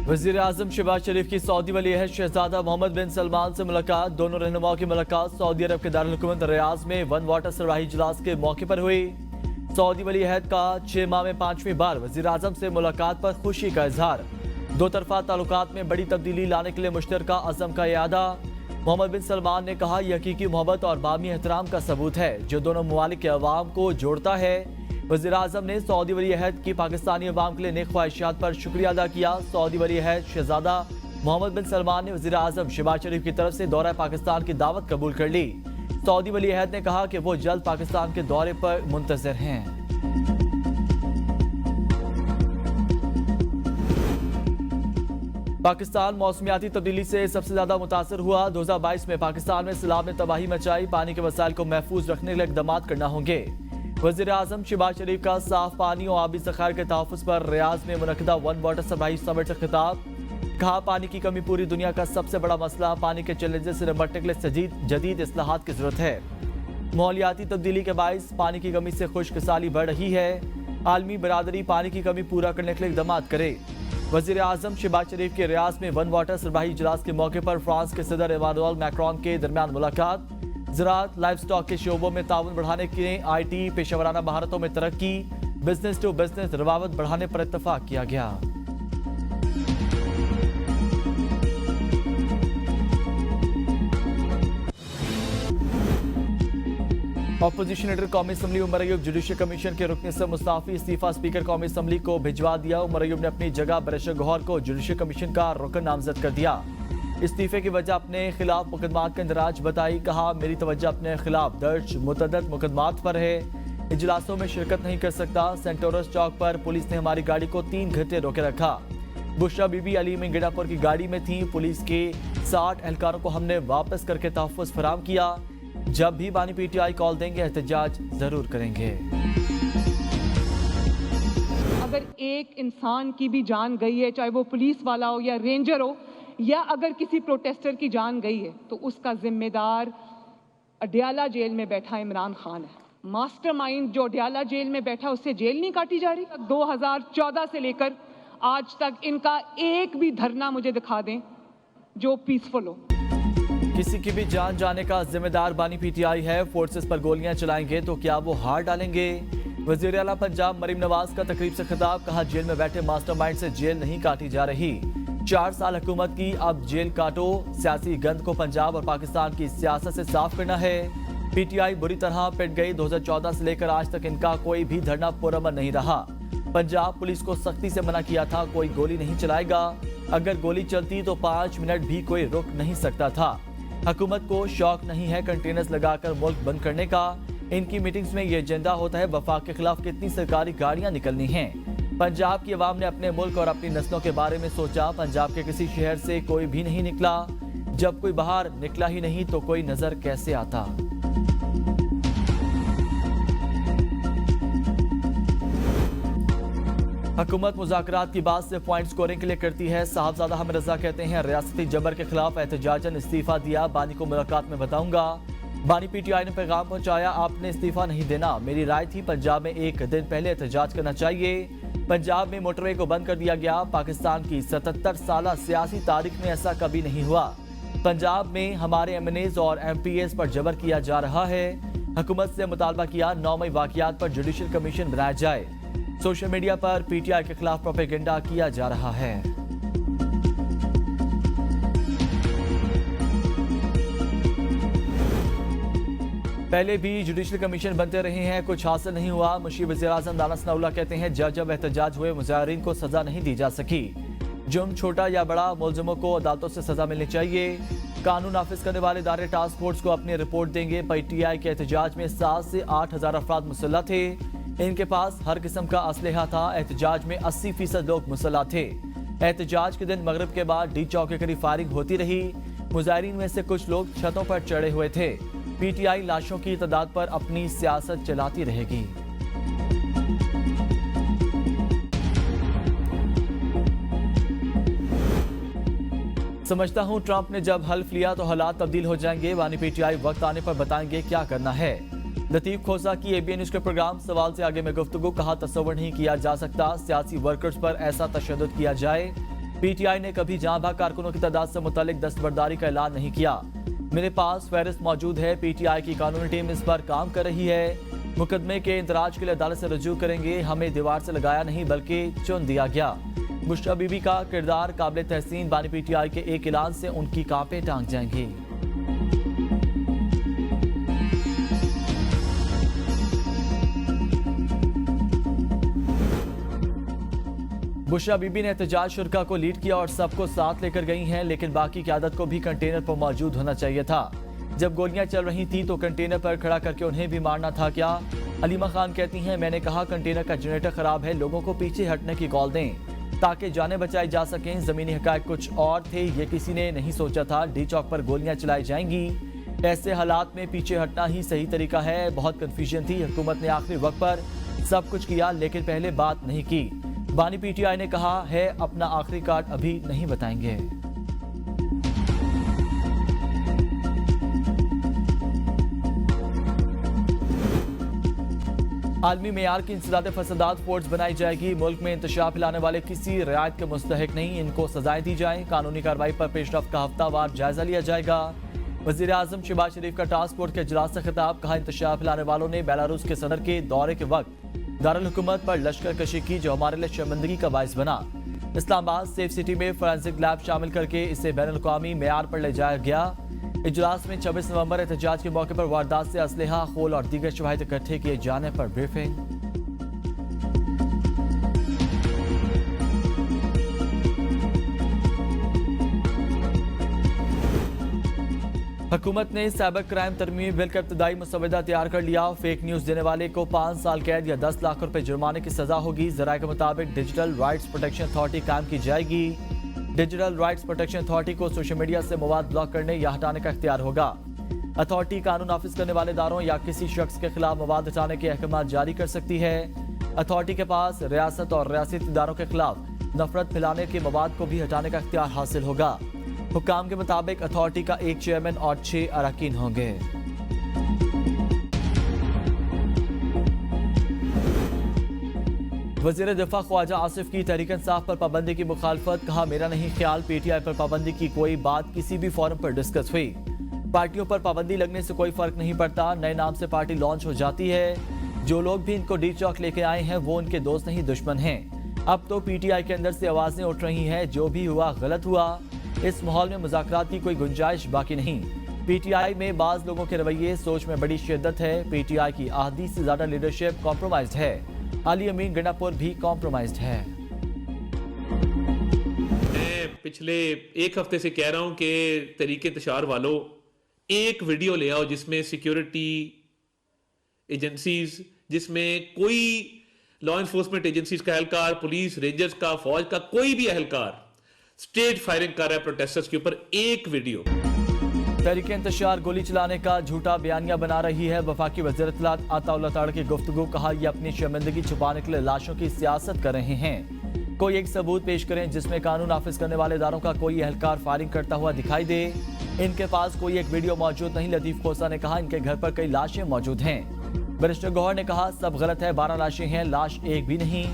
वजीर आजम शहबाज शरीफ की सऊदी वली अहद शहजादा मोहम्मद बिन सलमान से मुलाकात। दोनों रहनुमाओं की मुलाकात सऊदी अरब के दारुल हुकूमत रियाज में वन वाटर सरबराही इजलास के मौके पर हुई। सऊदी वली अहद का 6 माह में 5वीं बार वजीर आजम से मुलाकात पर खुशी का इजहार। दो तरफा ताल्लुकात में बड़ी तब्दीली लाने के लिए मुश्तरका अज़म का इरादा। मोहम्मद बिन सलमान ने कहा, यह हकीकी मोहब्बत और बामी एहतराम का सबूत है जो दोनों ममालिक के अवाम को जोड़ता है। वज़ीर आज़म ने सऊदी वली अहद की पाकिस्तानी अवाम के लिए नेक ख्वाहिशात पर शुक्रिया अदा किया। सऊदी वली अहद शहजादा मोहम्मद बिन सलमान ने वज़ीर आज़म शहबाज शरीफ की तरफ से दौरा पाकिस्तान की दावत कबूल कर ली। सऊदी वली अहद ने कहा कि वो जल्द पाकिस्तान के दौरे पर मुंतज़िर हैं। पाकिस्तान मौसमियाती तब्दीली से सबसे ज्यादा मुतासर हुआ। 2022 में पाकिस्तान में सैलाब ने तबाही मचाई। पानी के वसाइल को महफूज रखने के लिए इक़दाम करना होंगे। वज़ीर आज़म शहबाज शरीफ का साफ पानी और आबी ज़खायर के तहफ़्फ़ुज़ पर रियाज में मुनक़दा वन वाटर सरबराही समिट से खिताब। कहा, पानी की कमी पूरी दुनिया का सबसे बड़ा मसला। पानी के चैलेंजेस से निपटने के लिए जदीद इस्लाहात की जरूरत है। माहौलियाती तब्दीली के बाइस पानी की कमी से खुशकसाली बढ़ रही है। आलमी बरादरी पानी की कमी पूरा करने के लिए इक़दाम करे। वज़ीर आज़म शहबाज शरीफ के रियाज में वन वाटर सरबराही इजलास के मौके पर फ्रांस के सदर इमानुएल मैक्रोन के दरमियान मुलाकात। ज़राअत लाइव स्टॉक के शोबों में ताउन बढ़ाने के लिए IT पेशेवराना महारतों में तरक्की, बिजनेस टू बिजनेस रवावत बढ़ाने पर इत्तफाक किया गया। अपोजिशन लीडर कौमी assembly Omar Ayub judicial commission के रुकने से मुस्ताफी। इस्तीफा स्पीकर कौमी असम्बली को भिजवा दिया। उमर अयूब ने अपनी जगह बरशर गौहर को जुडिशल कमीशन का रुकन नामजद कर दिया। इस्तीफे की वजह अपने खिलाफ मुकदमात का इंदराज बताई। कहा, मेरी तवज्जो अपने खिलाफ दर्ज मुतअद्दिद मुकदमात पर है। इजलासों में शिरकत नहीं कर सकता। सेंटोरस चौक पर पुलिस ने हमारी गाड़ी को 3 घंटे रोके रखा। बुशरा बीबी अली में गिडापुर की गाड़ी में थी। पुलिस के 60 एहलकारों को हमने वापस करके तहफ़्फ़ुज़ फराहम किया। जब भी बानी PTI कॉल देंगे एहतजाज जरूर करेंगे। अगर एक इंसान की भी जान गई है, चाहे वो पुलिस वाला हो या रेंजर हो, या अगर किसी प्रोटेस्टर की जान गई है, तो उसका जिम्मेदार अडयाला जेल में बैठा इमरान खान है। मास्टरमाइंड जो अडयाला जेल में बैठा, उससे जेल नहीं काटी जा रही। 2014 से लेकर आज तक इनका एक भी धरना मुझे दिखा दें जो पीसफुल हो। किसी की भी जान जाने का जिम्मेदार बानी PTI है। फोर्सेस पर गोलियां चलाएंगे तो क्या वो हार डालेंगे? वज़ीर आला पंजाब मरीम नवाज का तकरीब से खिताब। कहा, जेल में बैठे मास्टरमाइंड से जेल नहीं काटी जा रही। 4 साल हुकूमत की, अब जेल काटो। सियासी गंद को पंजाब और पाकिस्तान की सियासत से साफ करना है। PTI बुरी तरह पिट गई। 2014 से लेकर आज तक इनका कोई भी धरना पुरअमन नहीं रहा। पंजाब पुलिस को सख्ती से मना किया था, कोई गोली नहीं चलाएगा। अगर गोली चलती तो 5 मिनट भी कोई रुक नहीं सकता था। हुकूमत को शौक नहीं है कंटेनर्स लगाकर मुल्क बंद करने का। इनकी मीटिंग्स में ये एजेंडा होता है वफाक के खिलाफ कितनी सरकारी गाड़ियां निकलनी हैं। पंजाब की आवाम ने अपने मुल्क और अपनी नस्लों के बारे में सोचा। पंजाब के किसी शहर से कोई भी नहीं निकला। जब कोई बाहर निकला ही नहीं तो कोई नजर कैसे आता? हुकूमत मुज़ाकरात की बात से पॉइंट स्कोरिंग के लिए करती है। साहबजादा हमें रजा कहते हैं, रियासती जबर के खिलाफ एहतजाजन इस्तीफा दिया। बानी को मुलाकात में बताऊंगा। बानी PTI ने पैगाम पहुंचाया, आपने इस्तीफा नहीं देना। मेरी राय थी पंजाब में एक दिन पहले एहतजाज करना चाहिए। पंजाब में मोटरवे को बंद कर दिया गया। पाकिस्तान की 77 साल सियासी तारीख में ऐसा कभी नहीं हुआ। पंजाब में हमारे MNAs और MPAs पर जबर किया जा रहा है। हुकूमत से मुतालबा किया 9 मई वाक़ियात पर जुडिशल कमीशन बनाया जाए। सोशल मीडिया पर PTI के खिलाफ प्रोपेगेंडा किया जा रहा है। पहले भी जुडिशल कमीशन बनते रहे हैं, कुछ हासिल नहीं हुआ। मुशीर वज़ीर आज़म दाना सनाउल्लाह कहते हैं, जब एहतजाज हुए मुजाहिरीन को सजा नहीं दी जा सकी। जुर्म छोटा या बड़ा, मुलजिमों को अदालतों से सजा मिलनी चाहिए। कानून नाफिज करने वाले इदारे टास्क फोर्स को अपनी रिपोर्ट देंगे। PTI के एहतजाज में 7 से 8 हज़ार अफराद मुसल्लह थे। इनके पास हर किस्म का असलहा था। एहतजाज में 80% लोग मुसल्लह थे। एहतजाज के दिन मगरिब के बाद D चौक के करीब फायरिंग होती रही। मुजाहिरीन में से कुछ लोग छतों पर चढ़े हुए थे। PTI लाशों की तादाद पर अपनी सियासत चलाती रहेगी। समझता हूं ट्रंप ने जब हल्फ लिया तो हालात तब्दील हो जाएंगे। बानी PTI वक्त आने पर बताएंगे क्या करना है। लतीफ खोसा की ABN न्यूज़ के प्रोग्राम सवाल से आगे में गुफ्तगू। कहा, तस्वर नहीं किया जा सकता सियासी वर्कर्स पर ऐसा तशद्दुद किया जाए। पीटीआई ने कभी जहां भाग कारकुनों की तादाद से मुतालिक दस्तबरदारी का ऐलान नहीं किया। मेरे पास फहरिस्त मौजूद है। पीटीआई की कानूनी टीम इस पर काम कर रही है। मुकदमे के इंदराज के लिए अदालत से रजू करेंगे। हमें दीवार से लगाया नहीं बल्कि चुन दिया गया। बुशरा बीबी का किरदार काबिल तहसीन। बानी पीटीआई के एक ऐलान से उनकी कांपे टांग जाएंगी। बुशरा बीबी ने एहतजाज शुरा को लीड किया और सबको साथ लेकर गई हैं, लेकिन बाकी क़यादत को भी कंटेनर पर मौजूद होना चाहिए था। जब गोलियां चल रही थी तो कंटेनर पर खड़ा करके उन्हें भी मारना था क्या? अलीमा खान कहती हैं, मैंने कहा कंटेनर का जनरेटर खराब है, लोगों को पीछे हटने की कॉल दें ताकि जानें बचाई जा सकें। जमीनी हकायक कुछ और थे, ये किसी ने नहीं सोचा था। डी चौक पर गोलियां चलाई जाएंगी। ऐसे हालात में पीछे हटना ही सही तरीका है। बहुत कन्फ्यूजन थी। हुकूमत ने आखिरी वक्त पर सब कुछ किया, लेकिन पहले बात नहीं की। बानी पीटीआई ने कहा है अपना आखिरी कार्ड अभी नहीं बताएंगे। आलमी मेयार की इंसदाद फसादात फोर्स बनाई जाएगी। मुल्क में इंतशार फैलाने वाले किसी रियायत के मुस्तहिक नहीं, इनको सजाएं दी जाएं। कानूनी कार्रवाई पर पेशरफ्त का हफ्तावार जायजा लिया जाएगा। वजीर आजम शहबाज शरीफ का टास्क फोर्स के इजलास से खिताब। कहा इंतशार फैलाने वालों ने बेलारूस के सदर के दौरे के वक्त दारुल हुकूमत पर लश्कर कशी की, जो हमारे लिए शर्मिंदगी का बाइस बना। इस्लामाबाद सेफ सिटी में फोरेंसिक लैब शामिल करके इसे बैनुल-अक़वामी मेयार पर ले जाया गया। इजलास में 26 नवंबर एहतजाज के मौके पर वारदात से असलहा, खोल और दीगर शवाहिद इकट्ठे किए जाने पर ब्रीफिंग। हुकूमत ने साइबर क्राइम तरमीम बिल का इब्तदाई मुसवदा तैयार कर लिया। फेक न्यूज़ देने वाले को 5 साल कैद या 10 लाख रुपए जुर्माने की सजा होगी। जराये के मुताबिक डिजिटल राइट्स प्रोटेक्शन अथॉरिटी कायम की जाएगी। डिजिटल राइट्स प्रोटेक्शन अथॉरिटी को सोशल मीडिया से मवाद ब्लॉक करने या हटाने का इख्तियार होगा। अथॉरिटी कानून नाफिज करने वाले इदारों या किसी शख्स के खिलाफ मवाद हटाने के अहकाम जारी कर सकती है। अथॉरिटी के पास रियासत और रियासती इदारों के खिलाफ नफरत फैलाने के मवाद को भी हटाने का इख्तियार हासिल होगा। हुक्काम के मुताबिक अथॉरिटी का एक चेयरमैन और 6 अरकान होंगे। वज़ीर दिफा ख्वाजा आसिफ की तहरीक इंसाफ पर पाबंदी की मुखालफत। कहा मेरा नहीं ख्याल पीटीआई पर पाबंदी की कोई बात किसी भी फोरम पर डिस्कस हुई। पार्टियों पर पाबंदी लगने से कोई फर्क नहीं पड़ता। नए नाम से पार्टी लॉन्च हो जाती है। जो लोग भी इनको डी चौक लेके आए हैं वो उनके दोस्त नहीं दुश्मन हैं। अब तो पीटीआई के अंदर से आवाजें उठ रही हैं, जो भी हुआ गलत हुआ। इस माहौल में मुज़ाकरात की कोई गुंजाइश बाकी नहीं। पीटीआई में बाज लोगों के रवैये सोच में बड़ी शिद्दत है। पीटीआई की आधी से ज्यादा लीडरशिप कॉम्प्रोमाइज्ड है। अली अमीन गंडापुर भी कॉम्प्रोमाइज्ड है। मैं पिछले एक हफ्ते से कह रहा हूं कि तरीके इंतशार वालों एक वीडियो ले आओ जिसमें सिक्योरिटी एजेंसीज, जिसमें कोई लॉ एनफोर्समेंट एजेंसीज का एहलकार, पुलिस, रेंजर्स का, फौज का कोई भी एहलकार स्टेज फायरिंग कर रहा है प्रोटेस्टर्स के ऊपर। एक वीडियो। तहरीक इंतशार गोली चलाने का झूठा बयानिया बना रही है। वफाकी वज़ीर इत्तलात अताउल्लाह ताड़ की गुफ्तगू। कहा ये अपनी शर्मिंदगी छुपाने के लिए लाशों की सियासत कर रहे हैं। कोई एक सबूत पेश करें जिसमें कानून नाफिज करने वाले इदारों का कोई एहलकार फायरिंग करता हुआ दिखाई दे। इनके पास कोई एक वीडियो मौजूद नहीं। लतीफ खोसा ने कहा इनके घर पर कई लाशें मौजूद हैं। बैरिस्टर गौहर ने कहा सब गलत है, 12 लाशें हैं, लाश एक भी नहीं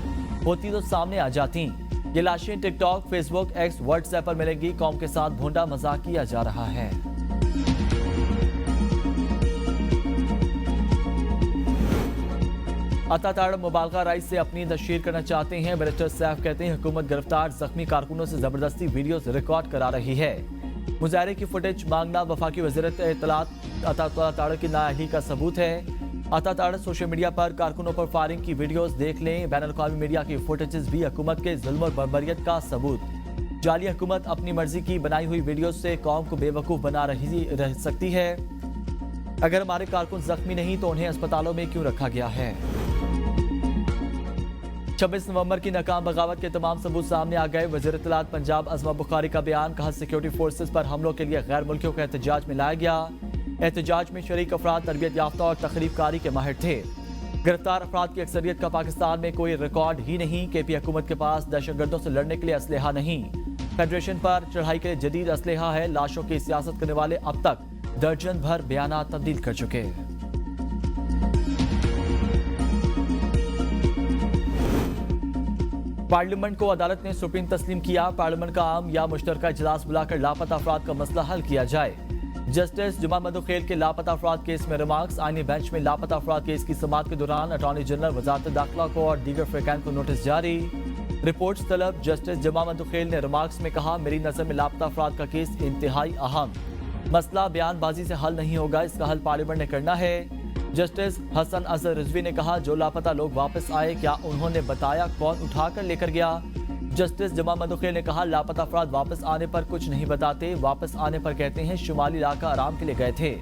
होती तो सामने आ जाती। ये लाशें टिकटॉक, फेसबुक, एक्स, व्हाट्सएप पर मिलेंगी। कौम के साथ भोंडा मजाक किया जा रहा है। अता ताड़ मुबालगा राइज से अपनी तशहीर करना चाहते हैं। बैरिस्टर सैफ कहते हैं हुकूमत गिरफ्तार जख्मी कारकुनों से जबरदस्ती वीडियोस रिकॉर्ड करा रही है। मुजाहरे की फुटेज मांगना वफाकी वज़ीर इत्तलात अता ताड़ की नाअहली का सबूत है। अता ताड़ सोशल मीडिया पर कारकुनों पर फायरिंग की वीडियोस देख लें। बैनुल-अक़वामी मीडिया की फुटेजेस भी हुकूमत के जुल्म और बर्बरियत का सबूत। जाली हुकूमत अपनी मर्जी की बनाई हुई वीडियोस से कौम को बेवकूफ़ बना रह सकती है। अगर हमारे कारकुन जख्मी नहीं तो उन्हें अस्पतालों में क्यों रखा गया है? 26 नवंबर की नाकाम बगावत के तमाम सबूत सामने आ गए। वज़ीर इत्तलात पंजाब अज़मा बुखारी का बयान। कहा सिक्योरिटी फोर्सेस पर हमलों के लिए गैर मुल्कियों का एहतजाज में लाया गया। एहतजाज में शरीक अफराद तरबियत याफ्ता और तकरीबकारी के माहिर थे। गिरफ्तार अफराद की अक्सरियत का पाकिस्तान में कोई रिकॉर्ड ही नहीं। केपी हुकूमत के पास दहशतगर्दों से लड़ने के लिए असलहा नहीं। फेडरेशन पर चढ़ाई के लिए जदीद असलहा है। लाशों की सियासत करने वाले अब तक दर्जन भर बयान तब्दील कर चुके। पार्लियामेंट को अदालत ने सुप्रीम तस्लीम किया। पार्लियामेंट का आम या मुश्तरका इजलास बुलाकर लापता अफराद का मसला हल किया जाए। जस्टिस जुमा मदुखेल के लापता अफराद केस में रिमार्क्स। आईनी बेंच में लापता अफराद केस की समाअत के दौरान अटॉर्नी जनरल वजारत दाखिला को और दीगर फरीकैन को नोटिस जारी। रिपोर्ट्स तलब। जस्टिस जुमा मदुखेल ने रिमार्क्स में कहा, मेरी नजर में लापता अफराद का केस इंतहाई अहम मसला बयानबाजी से हल नहीं होगा, इसका हल पार्लियामेंट ने करना है। जस्टिस हसन अजहर रिजवी ने कहा, जो लापता लोग वापस आए क्या उन्होंने बताया कौन उठाकर लेकर गया। जस्टिस जुमा मदुखेल ने कहा, लापता अफराद वापस आने पर कुछ नहीं बताते, वापस आने पर कहते हैं शुमाली इलाका आराम के लिए गए थे।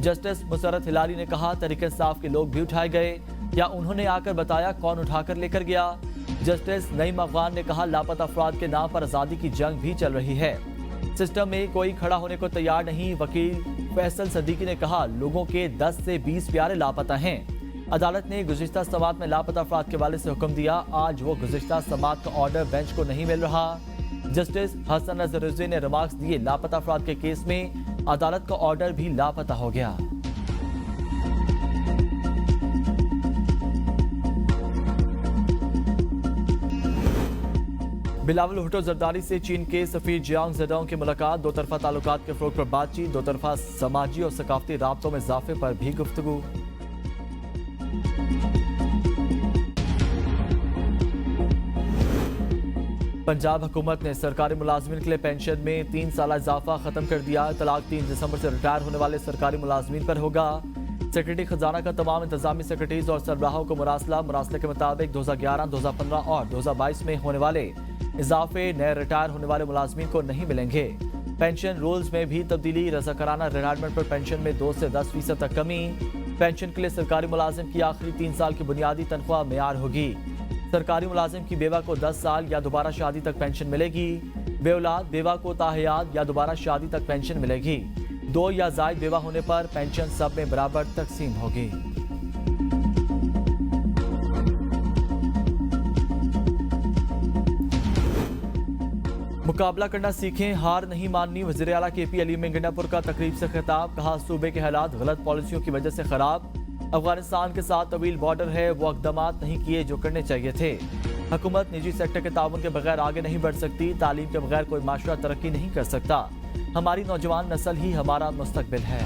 जस्टिस मुसरत हिलाली ने कहा, तहरीक इंसाफ के लोग भी उठाए गए, क्या उन्होंने आकर बताया कौन उठाकर लेकर गया। जस्टिस नईम अफगान ने कहा, लापता अफराद के नाम पर आज़ादी की जंग भी चल रही है, सिस्टम में कोई खड़ा होने को तैयार नहीं। वकील फैसल सदीकी ने कहा, लोगों के 10 से 20 प्यारे लापता हैं। अदालत ने गुज़िश्ता समाअत में लापता अफराद के हवाले से हुक्म दिया, आज वो गुज़िश्ता समाअत का ऑर्डर बेंच को नहीं मिल रहा। जस्टिस हसन अजहर रिजवी ने रिमार्क्स दिए, लापता अफराद के केस में अदालत का ऑर्डर भी लापता हो गया। बिलावल भुट्टो जरदारी से चीन के सफीर जियांग ज़ेडोंग की मुलाकात। दो तरफा ताल्लुकात के फ़रोग़ पर बातचीत। दो तरफा समाजी और सकाफती राब्तों में इजाफे पर भी गुफ्तगू। पंजाब हुकूमत ने सरकारी मुलाजमीन के लिए पेंशन में 3 साल इजाफा खत्म कर दिया। तलाक 3 दिसंबर से रिटायर होने वाले सरकारी मुलाजमीन पर होगा। सेक्रेटरी खजाना का तमाम इंतजामी सेक्रेटरीज और सरबराहों को मुरासले के मुताबिक 2011, 2015 और 2022 में होने वाले इजाफे नए रिटायर होने वाले मुलाजमीन को नहीं मिलेंगे। पेंशन रूल्स में भी तब्दीली। रज़ाकाराना रिटायरमेंट पर पेंशन में 2 से 10% तक कमी। पेंशन के लिए सरकारी मुलाजिम की आखिरी 3 साल की बुनियादी तनख्वाह मेयार होगी। सरकारी मुलाजिम की बेवा को 10 साल या दोबारा शादी तक पेंशन मिलेगी। बेऔलाद बेवा को ताहयात या दोबारा शादी तक पेंशन मिलेगी। 2 या ज़ायद बेवा होने पर पेंशन सब में बराबर तकसीम होगी। मुकाबला करना सीखें, हार नहीं माननी। वज़ीर आला KP अली में गंडापुर का तकरीब से खिताब। कहा, सूबे के हालात गलत पॉलिसियों की वजह से खराब। अफगानिस्तान के साथ तवील बॉर्डर है, वो इक़दामात नहीं किए जो करने चाहिए थे। हुकूमत निजी सेक्टर के ताउन के बगैर आगे नहीं बढ़ सकती। तालीम के बगैर कोई माशरा तरक्की नहीं कर सकता। हमारी नौजवान नस्ल ही हमारा मुस्तकबिल है।